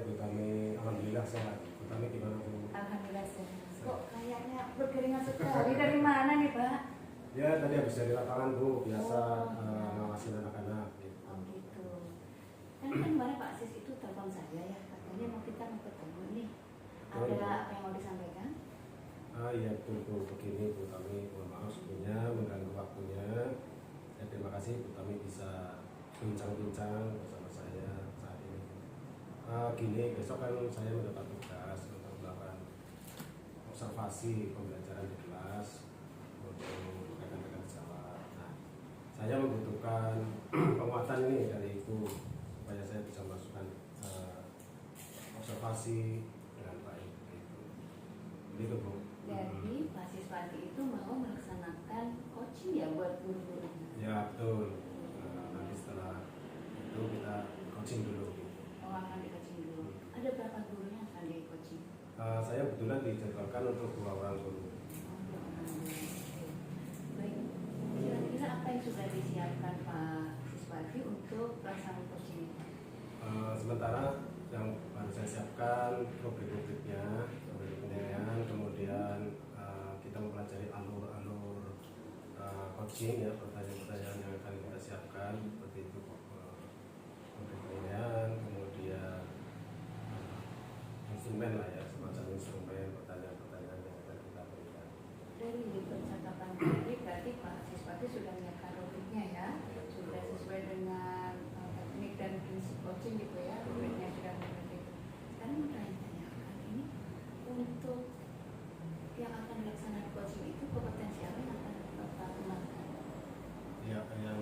Bu Tami, alhamdulillah sehat. Bu Tami gimana Bu? Alhamdulillah sehat. Kok kayaknya berkeringat sekali, dari mana nih Pak? Ya tadi habis dari lapangan Bu, biasa Oh, ngawasin anak-anak gitu. oh gitu. Kan kemarin Pak Sis itu telepon saya ya, katanya kita mau ketemu nih. Ada apa yang mau disampaikan? Iya betul Bu, begini Bu Tami, mohon maaf sebelumnya mengganggu waktunya. Ya, terima kasih Bu Tami bisa bincang-bincang bersama saya saat ini. Gini, besok kan saya mendapat tugas untuk melakukan observasi pembelajaran di kelas untuk rekan-rekan sejawat. Nah, saya membutuhkan penguatan ini dari Ibu supaya saya bisa masukkan observasi dengan baik. Begitu Bu. Jadi Pak Sis Pati itu mau melaksanakan coaching ya buat guru-guru. Ya betul. Nanti setelah itu kita coaching dulu. Oh, akan di coaching dulu. Ada berapa guru yang akan di coaching? Saya kebetulan dijadwalkan untuk 2 orang guru. Baik, kira-kira apa yang sudah disiapkan Pak Siswati untuk pelaksanaan coaching? Sementara yang baru saya siapkan rubrik-rubriknya, rubrik penilaian, kemudian kita mempelajari alur-alur coaching ya, pertanyaan-pertanyaan yang akan kita siapkan seperti itu, rubrik penilaian, kemudian instrumen lah ya, semacam instrumen pertanyaan-pertanyaan yang akan kita berikan. Dari percakapan tadi berarti Pak Siswati sudah menyiapkan rubriknya ya, sudah sesuai dengan teknik dan prinsip coaching gitu ya, rubriknya sudah mengerti. Sekarang mau tanyakan ini untuk yang akan dilaksanakan coaching itu kompetensi apa yang akan Bapak kembangkan? Ya, yang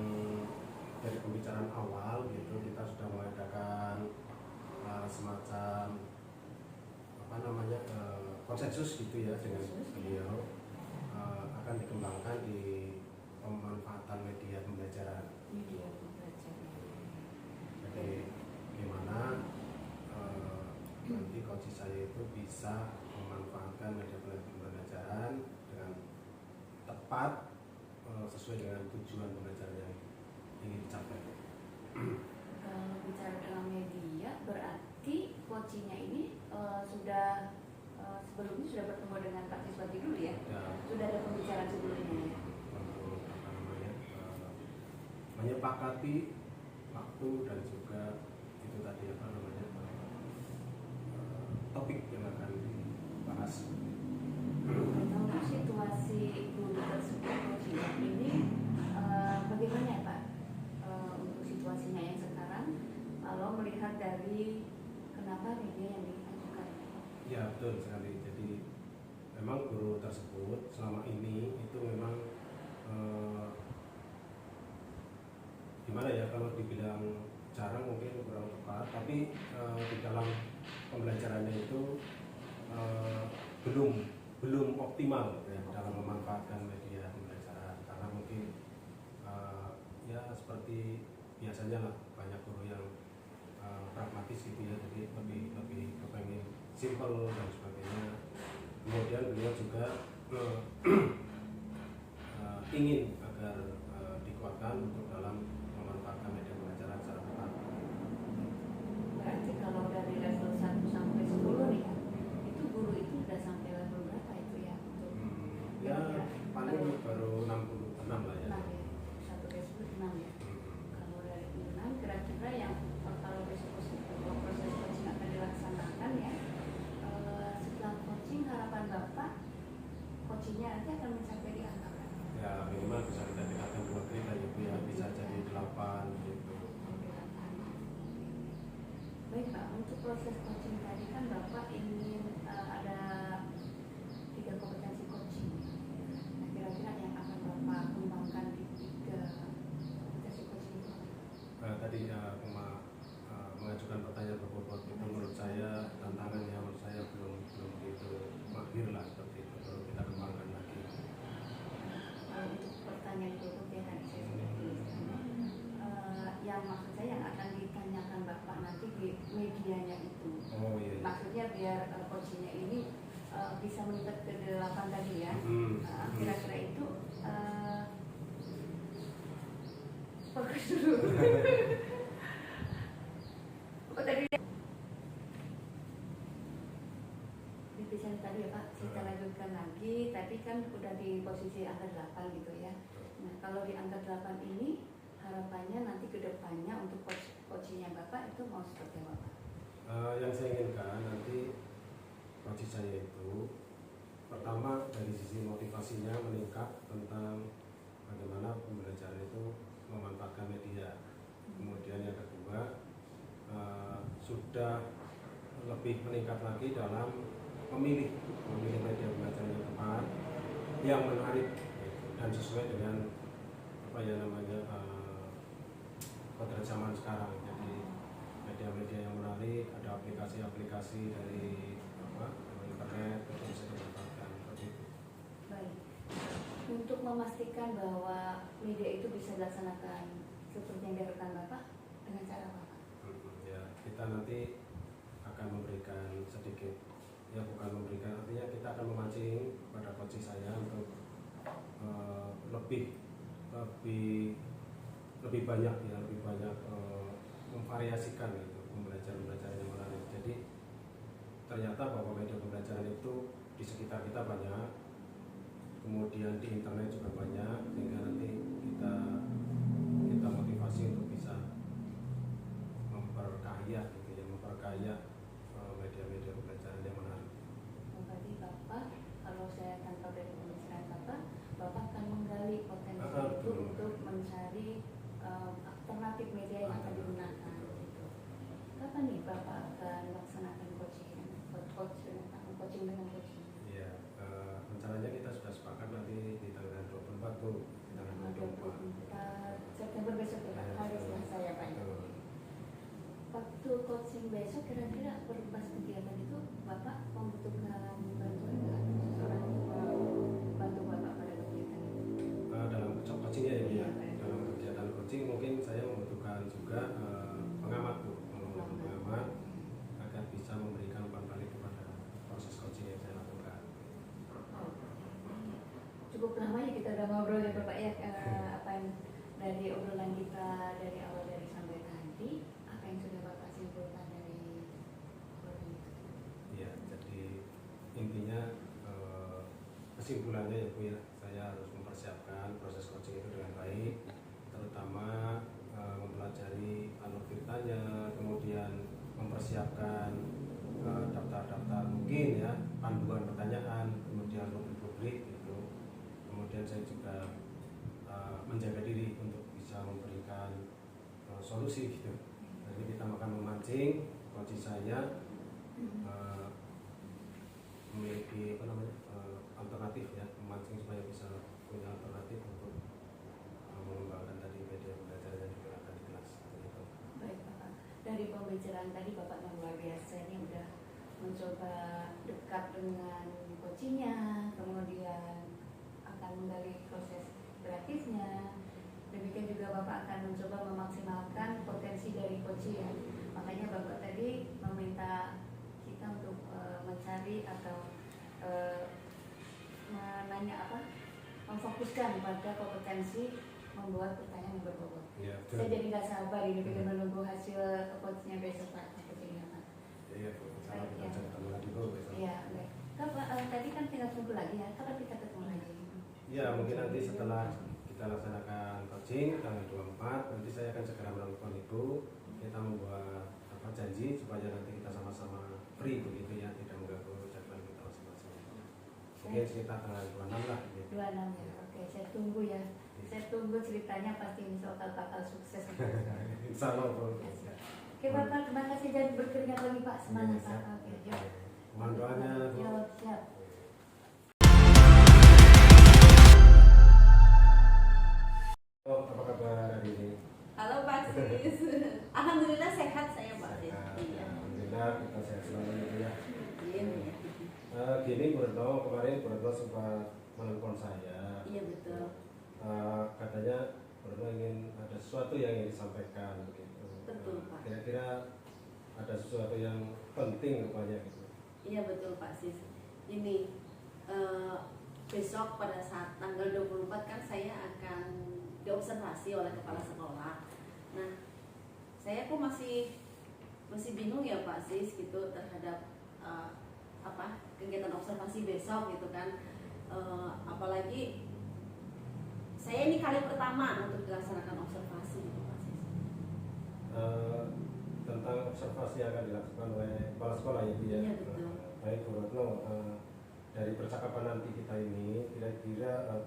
dari pembicaraan awal gitu kita sudah mengadakan semacam apa namanya konsensus gitu ya dengan beliau, akan dikembangkan di pemanfaatan media pembelajaran. Media pembelajaran. Jadi gimana nanti coach saya itu bisa memanfaatkan media pembelajaran dengan tepat sesuai dengan tujuan pembelajaran yang ingin dicapai. Kalau bicara dengan media berarti coachingnya ini sudah sebelumnya sudah bertemu dengan Pak Siswati dulu ya? Sudah ada pembicaraan sebelumnya ya? Untuk apa namanya menyepakati waktu dan juga itu tadi apa namanya topik yang akan dibahas. Untuk situasi guru tersebut coaching ini bagaimana ya Pak? Untuk situasinya yang sekarang kalau melihat dari kenapa media yang diajukan? Ya betul sekali. Jadi memang guru tersebut selama ini itu memang gimana ya, kalau dibilang jarang mungkin kurang tepat, tapi di dalam pembelajarannya itu belum optimal ya, dalam memanfaatkan media pembelajaran, karena mungkin ya seperti biasanya lah, banyak guru yang pragmatis gitu ya, jadi lebih kepengen simple dan sebagainya. Kemudian beliau juga ingin agar dikuatkan untuk dalam memanfaatkan media pembelajaran secara tepat. Berarti kalau dari level 1 sampai 10 nih ya, itu guru itu sudah sampai level berapa itu ya? Ya paling baru 66 lah ya. 6 ya, 1 ke 10 6 ya. Kalau dari 6 kira-kira yang kalau besok proses coaching akan dilaksanakan ya, setelah coaching harapan Bapak coachingnya nanti akan mencapai di angka berapa? Ya minimal bisa kita tingkatkan 2 kali lah ya, bisa jadi 8 gitu. Baik Pak, untuk proses coaching tadi kan Bapak ingin ada 3 kompetensi coaching. Nah, kira-kira yang akan Bapak kembangkan di 3 kompetensi coaching itu? Tadi mengajukan pertanyaan berbobot itu menurut saya tantangannya, menurut saya belum begitu mahir lah, seperti itu, perlu kita kembangkan lagi. Untuk pertanyaan berikut yang tadi saya sudah tuliskan, yang maksud saya yang akan ditanyakan Bapak nanti di medianya itu. Oh iya. Maksudnya biar coachingnya ini bisa meningkat ke 8 tadi ya. Kira-kira itu fokus dulu. Oh tadi tadi ya Pak, kita lanjutkan lagi. Tadi kan udah di posisi angka 8 gitu ya. Nah, kalau di angka 8 ini harapannya nanti ke depannya untuk coachingnya Bapak itu mau seperti apa Pak? Yang saya inginkan nanti coaching saya itu pertama dari sisi motivasinya meningkat tentang bagaimana pembelajaran itu memanfaatkan media. Kemudian yang kedua sudah lebih meningkat lagi dalam memilih media pembelajaran yang tepat, yang menarik dan sesuai dengan apa ya namanya kodrat zaman sekarang. Jadi media-media yang menarik, ada aplikasi-aplikasi dari internet itu bisa dimanfaatkan seperti itu. Baik. Untuk memastikan bahwa media itu bisa dilaksanakan seperti yang dilakukan Bapak dengan cara apa Pak? Ya, kita nanti akan memberikan sedikit, ya bukan memberikan, artinya kita akan memancing pada coaching saya untuk lebih banyak memvariasikan gitu, pembelajaran yang menarik. Jadi ternyata bahwa media pembelajaran itu di sekitar kita banyak, kemudian di internet juga banyak, sehingga nanti kita motivasi untuk bisa memperkaya media-media pembelajaran yang menarik. Berarti Bapak, kalau saya tangkap dari pembicaraan Bapak akan menggali potensi itu untuk mencari alternatif media yang akan digunakan. Gitu. Kapan nih Bapak akan melaksanakan coaching dengan coaching? Iya, rencananya kita sudah sepakat nanti di tanggal 24 tuh, di tanggal 24 September besok ya Pak, hari Selasa ya Pak. Waktu coaching besok kira-kira berbahas kegiatan itu Bapak membutuhkan bantuan nggak? Seseorang bantu Bapak pada kegiatan itu? Dalam coachingnya ya, dalam kegiatan coaching mungkin saya membutuhkan juga pengamat agar bisa memberikan umpan balik kepada proses coaching yang saya lakukan. Cukup lama ya kita udah ngobrol ya Bapak ya, apa yang dari obrolan kita dari awal dari sampai tadi, apa yang sudah Bapak simpulkan dari obrolan itu? Iya, jadi intinya kesimpulannya ya Bu ya, saya harus mempersiapkan proses coaching itu dengan baik, terutama mempelajari alur ceritanya, kemudian mempersiapkan daftar-daftar mungkin ya, panduan pertanyaan, kemudian rubrik-rubrik gitu. Kemudian saya juga menjaga diri untuk bisa memberikan solusi gitu. Jadi kita akan memancing coaching saya memiliki alternatif ya, memancing supaya bisa punya alternatif untuk mengembangkan tadi media pembelajaran yang digunakan di kelas gitu. Baik Bapak, dari pembicaraan tadi Bapak yang luar biasa ini udah mencoba dekat dengan coachingnya, kemudian akan menggali proses kreatifnya. Demikian juga Bapak akan mencoba memaksimalkan potensi dari coaching ya. Makanya Bapak tadi meminta kita untuk mencari atau memfokuskan pada kompetensi membuat pertanyaan yang berbobot. Ya, saya jadi nggak sabar ini pengen menunggu hasil coachingnya besok Pak. Coachingnya Pak. Iya, sama kita bisa ketemu lagi Bu besok. Iya, baik. Tadi kan tinggal tunggu lagi ya, kapan kita ketemu lagi? Ya, mungkin nanti setelah kita laksanakan coaching tanggal 24, nanti saya akan segera melakukan itu. Kita membuat janji supaya nanti kita sama-sama free begitu ya, tidak mengganggu jadwal kita masing-masing. Mungkin sekitar tanggal 26 lah. Gitu. 26 ya, oke, saya tunggu ya. Saya tunggu ceritanya, pasti insya Allah bakal sukses. Insya Allah Bu. Oke Bapak, terima kasih dan berkeringat lagi Pak, semangat Pak. Oke, yuk. Mohon doanya Bu. Yuk, siap. Oh, apa kabar hari ini? Halo Pak Sis. Alhamdulillah sehat saya Pak Sis. Iya. Alhamdulillah kita sehat selalu gitu ya. Iya. Gini Bu Retno, kemarin Bu Retno sempat menelpon saya. Iya betul. Katanya Bu Retno ingin ada sesuatu yang ingin disampaikan gitu. Betul Pak. Kira-kira ada sesuatu yang penting rupanya gitu. Iya betul Pak Sis. Ini besok pada saat tanggal 24 kan saya akan diobservasi oleh kepala sekolah. Nah, saya kok masih bingung ya Pak Sis gitu terhadap kegiatan observasi besok gitu kan. Apalagi saya ini kali pertama untuk dilaksanakan observasi gitu, Pak Sis. Tentang observasi yang akan dilakukan oleh kepala sekolah ya Bu ya. Iya, betul. Baik Bu Retno, dari percakapan nanti kita ini kira-kira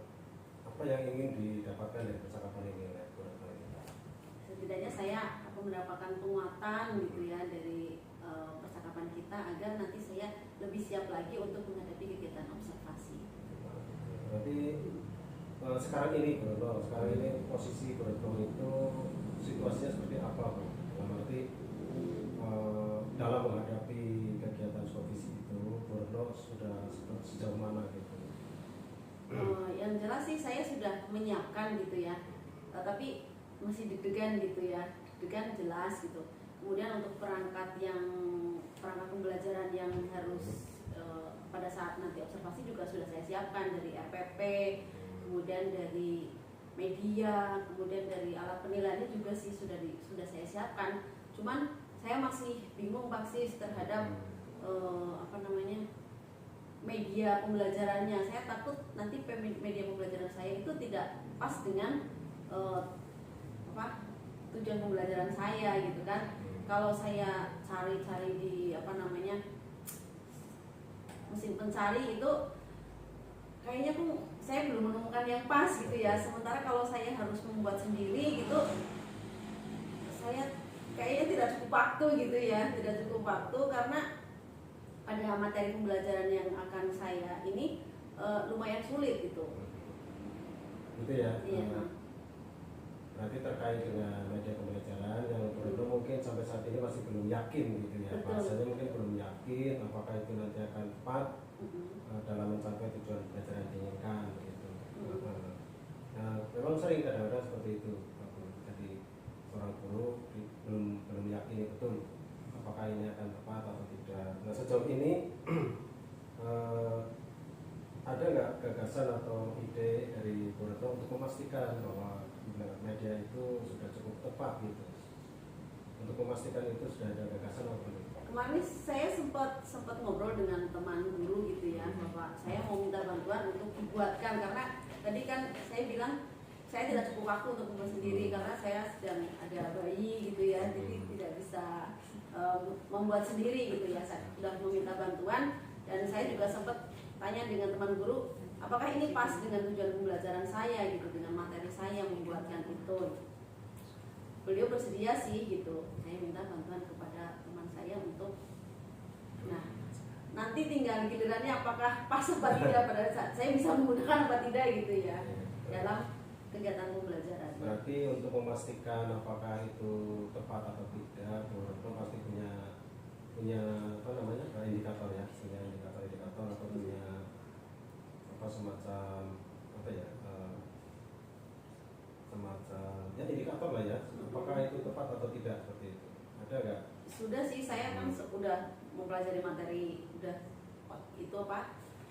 apa yang ingin didapatkan dari percakapan ini oleh Bu Retno ini? Setidaknya saya akan mendapatkan penguatan gitu ya dari percakapan kita agar nanti saya lebih siap lagi untuk menghadapi kegiatan observasi. Berarti sekarang ini Bu Retno, posisi Bu Retno itu situasinya seperti apa Bu? Dalam arti dalam menghadapi kegiatan supervisi itu Bu Retno sudah sejauh mana gitu? Yang jelas sih saya sudah menyiapkan gitu ya, tapi masih deg-degan gitu ya, deg-degan jelas gitu. Kemudian untuk perangkat pembelajaran yang harus pada saat nanti observasi juga sudah saya siapkan, dari RPP, kemudian dari media, kemudian dari alat penilaiannya juga sih sudah saya siapkan. Cuman saya masih bingung Pak Sis terhadap media pembelajarannya. Saya takut nanti media pembelajaran saya itu tidak pas dengan tujuan pembelajaran saya gitu kan. Kalau saya cari-cari di mesin pencari itu kayaknya saya belum menemukan yang pas gitu ya. Sementara kalau saya harus membuat sendiri gitu, saya kayaknya tidak cukup waktu gitu ya, tidak cukup waktu karena pada materi pembelajaran yang akan saya ini lumayan sulit gitu. Gitu ya. Iya. Berarti terkait dengan media pembelajaran yang Bruno mungkin sampai saat ini masih belum yakin gitu ya. Betul. Bahasanya mungkin belum yakin apakah itu nanti akan tepat dalam mencapai tujuan pembelajaran yang diinginkan gitu. Nah, memang sering kadang-kadang seperti itu. Jadi seorang guru belum yakin betul apakah ini akan tepat atau tidak. Nah, sejauh ini ada nggak gagasan atau ide dari Bruno untuk memastikan bahwa media itu sudah cukup tepat gitu, untuk memastikan itu sudah ada gagasan atau belum? Kemarin saya sempat ngobrol dengan teman guru gitu ya, bahwa saya mau minta bantuan untuk dibuatkan, karena tadi kan saya bilang saya tidak cukup waktu untuk membuat sendiri karena saya sedang ada bayi gitu ya, jadi tidak bisa membuat sendiri gitu ya. Saya sudah meminta bantuan dan saya juga sempat tanya dengan teman guru, apakah ini pas dengan tujuan pembelajaran saya gitu, dengan materi saya membuatkan itu. Beliau bersedia sih gitu. Saya minta bantuan kepada teman saya untuk, nah nanti tinggal gilirannya apakah pas apa tidak pada saat saya bisa menggunakan apa tidak gitu ya dalam kegiatan pembelajaran. Berarti untuk memastikan apakah itu tepat atau tidak, Bruno pasti punya indikator ya, punya indikator atau punya semacam indikator lah ya, apakah itu tepat atau tidak, seperti itu. Ada nggak? Sudah sih, saya kan sudah mempelajari materi, udah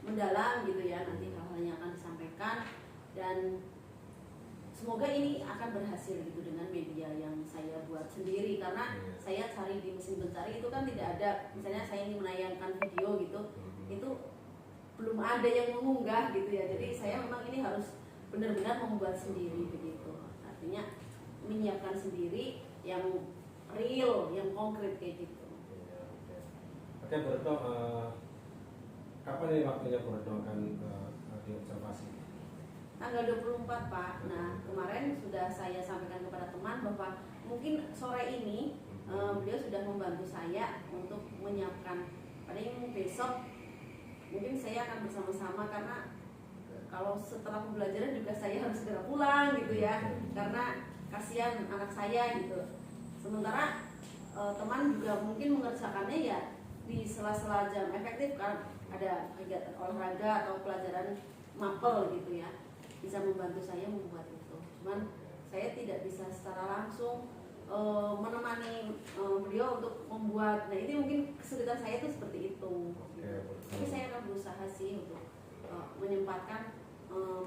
mendalam gitu ya, nanti hal-hal yang akan disampaikan, dan semoga ini akan berhasil gitu dengan media yang saya buat sendiri, karena saya cari di mesin pencari itu kan tidak ada, misalnya saya ingin menayangkan video gitu, itu belum ada yang mengunggah gitu ya. Jadi saya memang ini harus benar-benar membuat sendiri begitu. Artinya menyiapkan sendiri yang real, yang konkret kayak gitu. Oke, Bruno, kapan ini waktunya Bruno akan diobservasi? Tanggal 24 Pak. Nah kemarin sudah saya sampaikan kepada teman bahwa mungkin sore ini beliau sudah membantu saya untuk menyiapkan. Paling besok mungkin saya akan bersama-sama, karena kalau setelah pembelajaran juga saya harus segera pulang gitu ya, karena kasihan anak saya gitu. Sementara teman juga mungkin mengerjakannya ya di sela-sela jam efektif, kan ada kegiatan olahraga atau pelajaran mapel gitu ya, bisa membantu saya membuat itu. Cuman saya tidak bisa secara langsung menemani beliau untuk membuat. Nah ini mungkin kesulitan saya itu seperti itu. Tapi saya akan berusaha sih untuk menyempatkan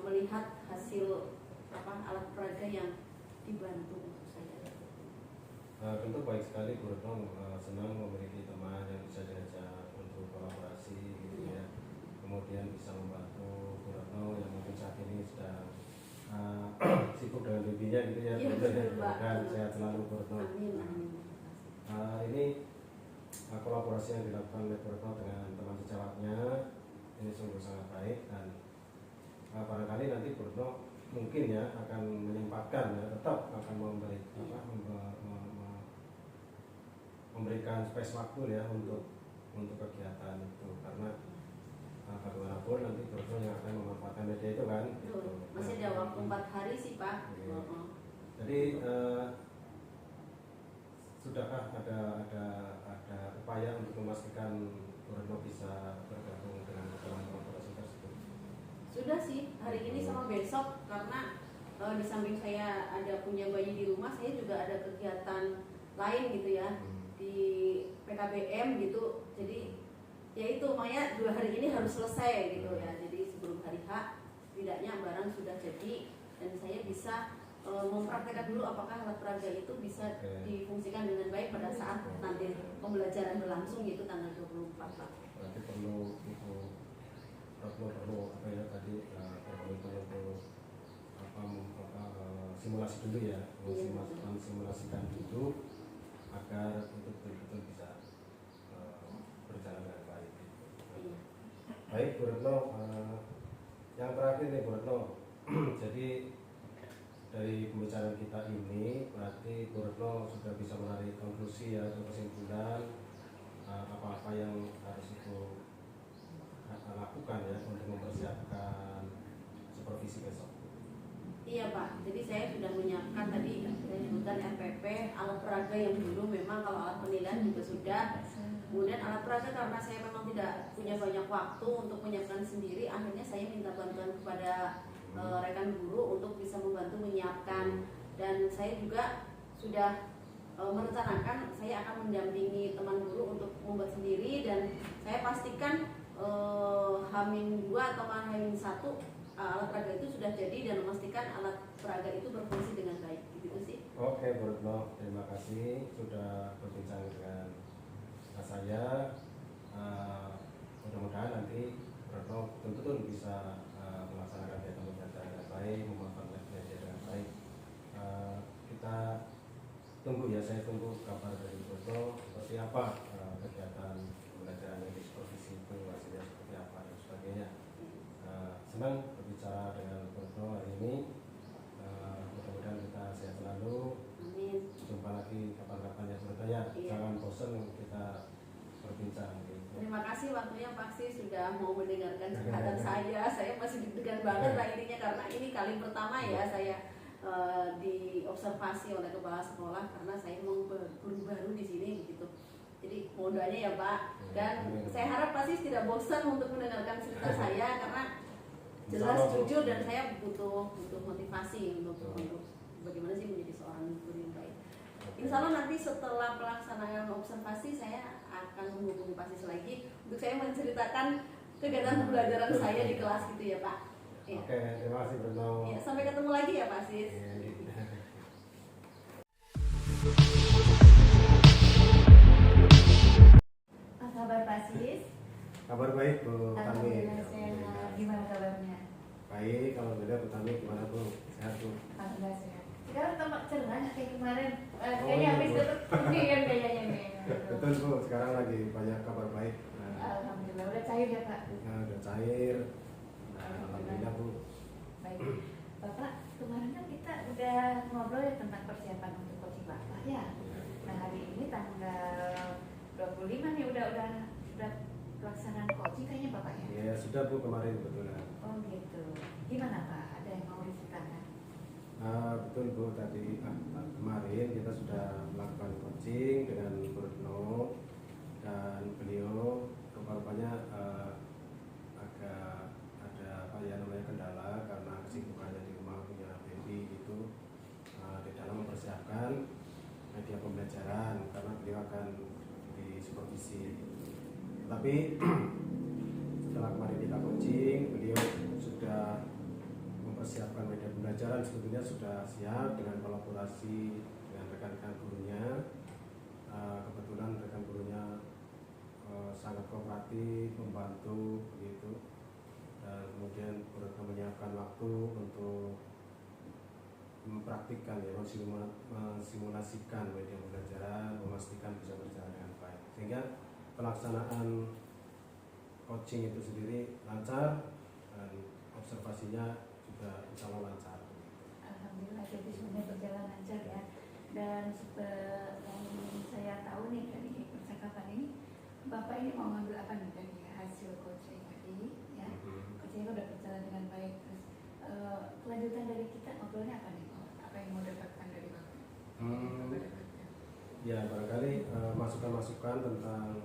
melihat hasil alat peraga yang dibantu untuk saya. Tentu baik sekali Bruno, senang memiliki teman yang bisa diajak untuk untuk kolaborasi gitu ya. Kemudian bisa membantu Bu Retno yang mungkin saat ini sedang sibuk dengan bibinya gitu ya. Iya, betul, Pak. Dan sehat selalu Bu Retno. Amin, amin. Ini kolaborasi yang dilakukan oleh Bu Retno dengan teman sejawatnya ini sungguh sangat baik, dan barangkali nanti Bu Retno mungkin ya akan menyempatkan ya, tetap akan memberikan space waktu ya untuk kegiatan itu, karena bagaimanapun nanti Bu Retno yang akan memanfaatkan media itu kan. Betul. Gitu. Masih ada waktu 4 hari sih Pak. Jadi sudahkah ada upaya untuk memastikan Bu Retno bisa bergabung dengan kolaborasi tersebut? Sudah sih, hari ini sama besok, karena di samping saya ada punya bayi di rumah, saya juga ada kegiatan lain gitu ya di PKBM gitu. Jadi ya itu makanya 2 hari ini harus selesai gitu ya. Jadi sebelum hari H setidaknya barang sudah jadi dan saya bisa mempraktekkan dulu apakah alat peraga itu bisa difungsikan dengan baik pada saat nanti pembelajaran berlangsung, yaitu tanggal 24 Pak. Berarti perlu apa ya tadi untuk simulasi dulu ya, simulasikan dulu agar itu betul-betul bisa berjalan dengan baik. Baik Bu Retno, yang terakhir nih Bu Retno, jadi dari pembicaraan kita ini berarti Bu Retno sudah bisa menarik konklusi ya atau kesimpulan apa-apa yang harus itu lakukan ya untuk mempersiapkan supervisi besok. Iya Pak, jadi saya sudah menyiapkan tadi saya sebutkan RPP, alat peraga yang dulu memang kalau alat penilaian juga sudah. Kemudian alat peraga karena saya memang tidak punya banyak waktu untuk menyiapkan sendiri, akhirnya saya minta bantuan kepada rekan guru untuk bisa membantu menyiapkan, dan saya juga sudah merencanakan saya akan mendampingi teman guru untuk membuat sendiri, dan saya pastikan H-2 atau H-1 alat peraga itu sudah jadi dan memastikan alat peraga itu berfungsi dengan baik, gitu sih. Oke Bu Retno, terima kasih sudah berbincang dengan saya. Mudah-mudahan nanti Bu Retno betul-betul bisa melaksanakan kegiatan belajar dengan baik, memanfaatkan media dengan baik. Kita tunggu ya, saya tunggu kabar dari Bu Retno seperti apa kegiatan pembelajaran yang disupervisi itu, hasilnya seperti apa dan sebagainya. Senang berbicara dengan Bu Retno hari ini. Mudah-mudahan kita sehat selalu. Amin. Jumpa lagi kapan-kapan ya Bu Retno ya. Iya. Jangan bosan kita berbincang. Terima kasih waktunya Pak Sis sudah mau mendengarkan curhatan saya. Saya masih deg-degan banget lah intinya, karena ini kali pertama ya saya diobservasi oleh kepala sekolah, karena saya mau guru baru di sini begitu. Jadi mohon doanya ya Pak. Dan saya harap Pak Sis tidak bosan untuk mendengarkan cerita saya, karena jelas, jujur, dan saya butuh motivasi untuk bagaimana sih menjadi seorang guru yang baik. Insya Allah nanti setelah pelaksanaan observasi saya akan menghubungi Pak Sis lagi untuk saya menceritakan kegiatan pembelajaran saya di kelas gitu ya Pak. Ya. Oke, terima kasih Bu Retno. Ya, sampai ketemu lagi ya Pak Sis. Apa kabar Pak Sis? Kabar baik Bu Tami. Alhamdulillah sehat. Gimana kabarnya? Baik, kalau beda Bu Tami gimana Bu? Sehat Bu? Alhamdulillah sehat. Sekarang tampak cerah nggak kayak kemarin? Kayaknya iya, habis Bu. tutup kuliah kayaknya nih. Betul Bu, sekarang lagi banyak kabar baik. Alhamdulillah udah cair ya Pak. Udah cair. Alhamdulillah Bu. Baik. Bapak, kemarin kan kita udah ngobrol ya tentang persiapan untuk coaching Bapak ya. Nah hari ini tanggal 25 nih udah pelaksanaan coaching kayaknya Bapak ya. Ya sudah Bu, kemarin kebetulan. Oh gitu. Gimana Pak? Ada yang mau diceritakan? Betul Bu, tadi kemarin kita sudah melakukan coaching dengan Bu Retno, dan beliau rupanya agak ada apa ya namanya kendala karena kesibukannya di rumah punya baby itu, di dalam mempersiapkan media pembelajaran karena beliau akan disupervisi. Tapi setelah kemarin kita coaching, beliau sudah mempersiapkan media pembelajaran, sebetulnya sudah siap dengan kolaborasi dengan rekan-rekan gurunya. Kebetulan rekan gurunya sangat kooperatif, membantu begitu, dan kemudian menyiapkan waktu untuk mempraktikkan ya, mensimulasikan media pembelajaran, memastikan bisa berjalan dengan baik, sehingga pelaksanaan coaching itu sendiri lancar dan observasinya juga insya Allah lancar. Alhamdulillah, jadi semuanya berjalan lancar ya. Dan yang saya tahu nih dari percakapan ini, Bapak ini mau ngambil apa nih dari hasil coaching tadi ya? Coaching udah berjalan dengan baik. Terus kelanjutan dari kita ngobrolnya apa nih? Apa yang mau dapatkan dari Bapak? Ya, barangkali masukan-masukan tentang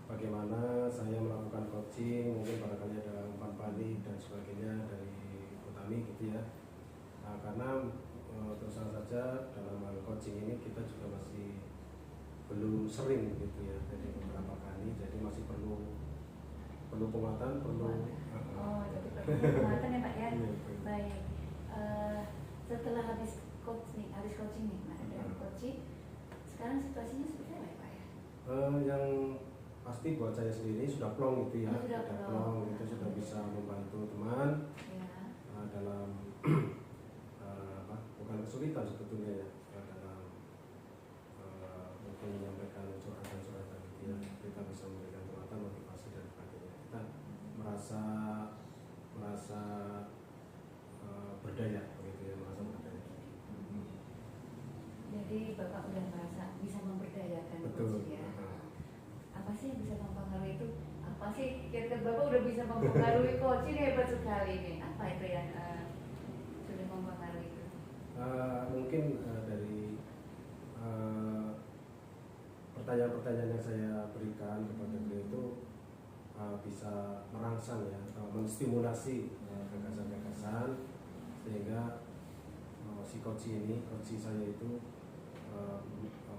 bagaimana saya melakukan coaching, mungkin barangkali ada umpan balik dan sebagainya dari Utami gitu ya. Karena terus terang saja dalam hal coaching ini kita juga masih belum sering gitu ya, jadi beberapa kali, jadi masih perlu penguatan, jadi perlu penguatan ya Pak ya. Baik. Setelah habis coaching nih, dari coaching, sekarang situasinya seperti apa ya Pak ya? Yang pasti buat saya sendiri sudah plong gitu ya, sudah plong itu sudah bisa membantu teman ya. Dalam bukan kesulitan sebetulnya ya, dalam mungkin menyampaikan suratan-suratan gitu ya, kita bisa memberikan penguatan, motivasi dan sebagainya. Kita merasa berdaya begitu ya, merasa berdaya. Jadi Bapak udah merasa bisa memberdayakan Betul. coach ya. Apa sih yang bisa mempengaruhi itu? Apa sih kira-kira Bapak udah bisa mempengaruhi coach ini, hebat sekali nih. Apa itu yang sudah mempengaruhi itu? Mungkin dari pertanyaan-pertanyaan yang saya berikan kepada beliau itu bisa merangsang ya, menstimulasi gagasan-gagasan, sehingga si coach saya itu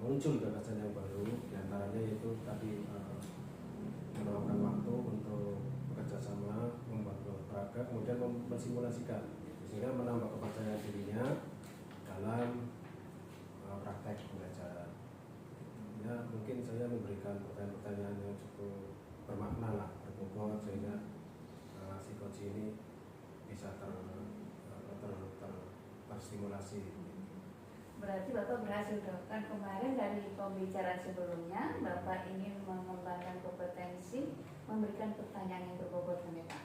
muncul gagasan yang baru, diantaranya yaitu tadi meluangkan waktu untuk bekerja sama, membuat olahraga, kemudian mensimulasikan, sehingga menambah kepercayaan dirinya dalam praktek belajar. Ya, mungkin saya memberikan pertanyaan-pertanyaan yang cukup bermakna lah, berbobot, sehingga si coach ini bisa terstimulasi. Berarti Bapak berhasil dong. Kan kemarin dari pembicaraan sebelumnya Bapak ingin mengembangkan kompetensi, memberikan pertanyaan yang berbobot kan ya Pak.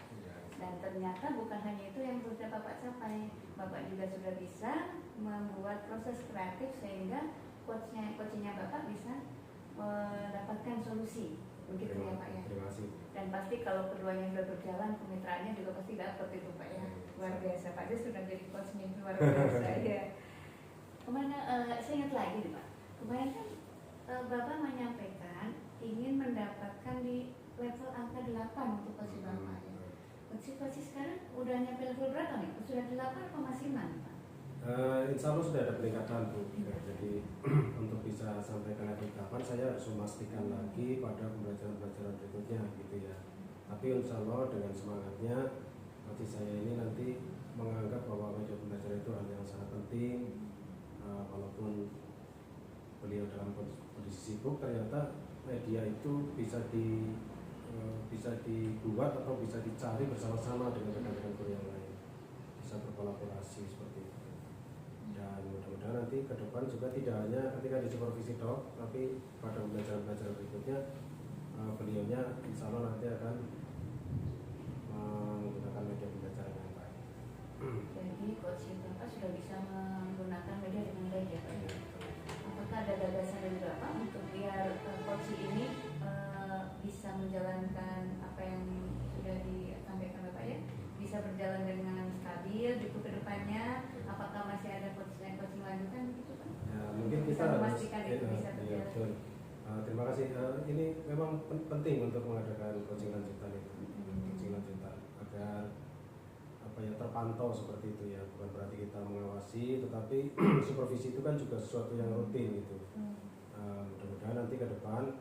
Dan ternyata bukan hanya itu yang sudah Bapak capai, Bapak juga sudah bisa membuat proses kreatif sehingga coachnya Bapak bisa mendapatkan solusi, begitu ya Pak ya. Terima kasih. Dan pasti kalau keduanya sudah berjalan, kemitraannya juga pasti dapat itu Pak ya. Luar biasa, Pak dia sudah jadi coachnya luar biasa ya. Kemarin saya ingat lagi nih Pak, kemarin kan Bapak menyampaikan ingin mendapatkan di level angka 8 untuk coaching Bapak ya. Coaching sekarang udah nyampe level berapa nih? Sudah 8 atau masih 6 Pak? Insya Allah sudah ada peningkatan Bu. Ya, jadi untuk bisa sampai ke level 8 saya harus memastikan lagi pada pembelajaran-pembelajaran berikutnya gitu ya. Tapi insya Allah dengan semangatnya coach saya ini nanti menganggap bahwa media pembelajaran itu hal yang sangat penting. Walaupun beliau dalam kondisi sibuk, ternyata media itu bisa dibuat atau bisa dicari bersama-sama dengan rekan-rekan guru yang lain, bisa berkolaborasi seperti itu. Dan mudah-mudahan nanti ke depan juga tidak hanya ketika di supervisi dok, tapi pada pembelajaran-pembelajaran berikutnya beliaunya insya Allah nanti akan menggunakan media pembelajaran yang baik. Jadi coaching Bapak sudah bisa menggunakan media dengan baik ya Pak. Apakah ada gagasan dari Bapak untuk biar coaching ini bisa menjalankan apa yang sudah disampaikan Bapak ya, bisa berjalan dengan stabil gitu ke depannya? Apakah masih ada coaching lanjutan gitu Pak? Ya, mungkin kita bisa memastikan itu bisa berjalan. Terima kasih. Ini memang penting untuk mengadakan coaching lanjutan itu, coaching lanjutan agar terpantau seperti itu ya. Bukan berarti kita mengawasi, tetapi supervisi itu kan juga sesuatu yang rutin gitu. Mudah-mudahan nanti ke depan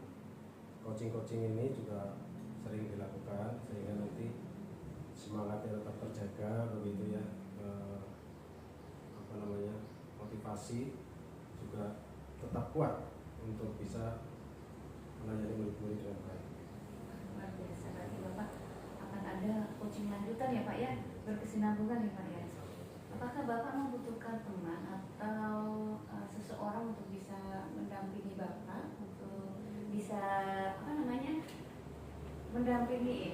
coaching ini juga sering dilakukan sehingga nanti semangatnya tetap terjaga begitu ya. Motivasi juga tetap kuat untuk bisa melayani murid-murid dengan baik. ada coaching lanjutan ya Pak ya, berkesinambungan ya Pak ya. Apakah Bapak membutuhkan teman atau seseorang untuk bisa mendampingi Bapak untuk bisa apa namanya mendampingi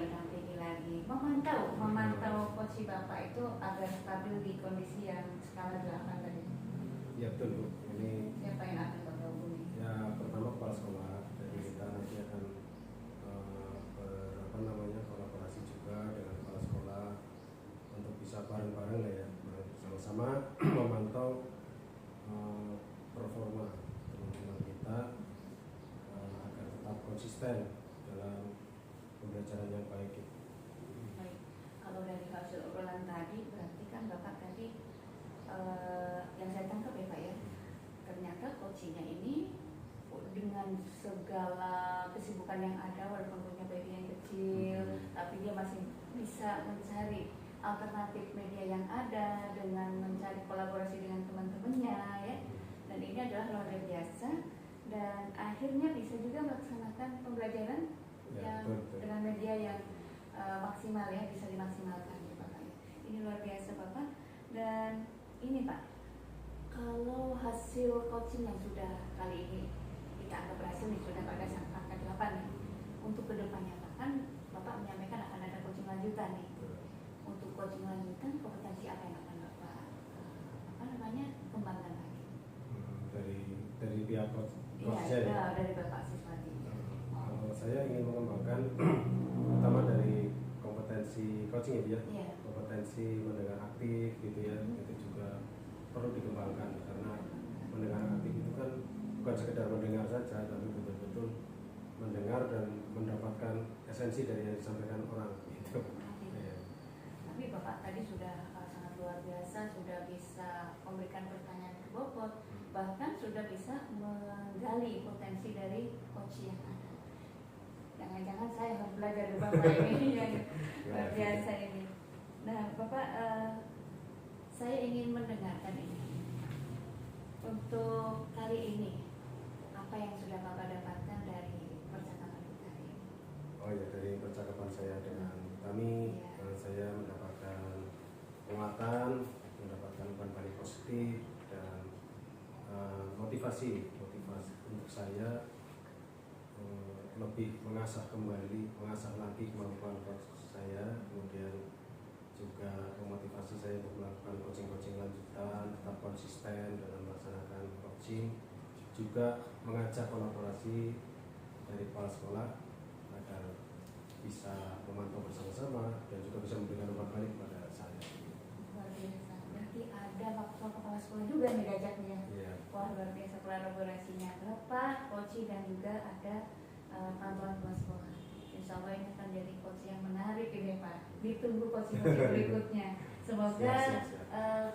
lagi memantau coach Bapak itu agar stabil di kondisi yang skala 8 tadi. Ya betul Bu. Ini Siapa yang akan Bapak hubungi? ya pertama kepala sekolah, jadi kita nanti akan kolaborasi juga dengan kepala sekolah untuk bisa bareng-bareng lah ya, bersama-sama memantau performa teman-teman kita agar tetap konsisten dalam pembelajaran yang baik. Baik. Kalau dari hasil obrolan tadi berarti kan Bapak tadi yang saya tangkap ya Pak ya, ternyata coachingnya ini dengan segala kesibukan yang ada, walaupun punya baby yang kecil, tapi dia masih bisa mencari alternatif media yang ada dengan mencari kolaborasi dengan teman-temannya ya. Dan ini adalah luar biasa, dan akhirnya bisa juga melaksanakan pembelajaran yang betul. dengan media yang maksimal ya, bisa dimaksimalkan ya Bapak. Ini luar biasa Bapak. Dan ini Pak, kalau hasil coaching yang sudah kali ini kita anggap berhasil nih, sudah pada angka 8 nih, untuk kedepannya Pak, kan Bapak menyampaikan akan ada coaching lanjutan nih. Untuk coaching lanjutan, kompetensi apa yang akan Bapak kembangkan lagi? Dari pihak coach. Iya, dari Bapak Siswati. Kalau saya ingin mengembangkan pertama dari kompetensi coaching ya, Iya. kompetensi mendengar aktif gitu ya, itu juga perlu dikembangkan, karena mendengar aktif itu kan bukan sekedar mendengar saja, tapi betul-betul mendengar dan mendapatkan esensi dari yang disampaikan orang gitu. Ya. Tapi Bapak tadi sudah sangat luar biasa, sudah bisa memberikan pertanyaan ke bobot, bahkan sudah bisa menggali potensi dari coach yang ada. Jangan-jangan saya harus belajar dari Bapak ini yang luar biasa ini. Nah Bapak, saya ingin mendengarkan ini. Untuk kali ini, apa yang sudah Bapak dapatkan dari percakapan kita hari ini? Oh ya, dari percakapan saya dengan kami, saya mendapatkan penguatan, mendapatkan umpan balik positif, dan motivasi untuk saya lebih mengasah lagi kemampuan coach saya, kemudian juga memotivasi saya untuk melakukan coaching lanjutan, tetap konsisten dalam melaksanakan coaching, juga mengajak kolaborasi dari kepala sekolah agar bisa memantau bersama-sama dan juga bisa memberikan umpan balik kepada saya. Luar biasa. Berarti ada faktor kepala sekolah juga nih diajaknya. Iya. Wah luar biasa kolaborasinya Bapak, coach dan juga ada pantauan kepala sekolah. Insya Allah ini akan jadi coach yang menarik ini Pak. Ditunggu coaching berikutnya. Semoga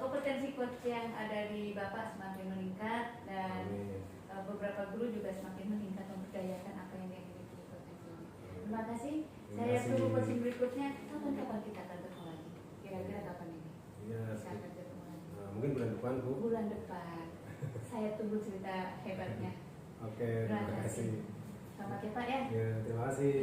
kompetensi coach yang ada di Bapak semakin meningkat dan beberapa guru juga semakin meningkat memberdayakan apa yang dia miliki potensinya. Terima kasih. Saya tunggu coaching berikutnya. Kapan kita akan ketemu lagi? Kira-kira kapan ini? Iya. Kita akan ketemu lagi. Mungkin bulan depan Bu. Bulan depan. Saya tunggu cerita hebatnya. Oke, terima kasih. Selamat ya Pak ya. Ya, terima kasih.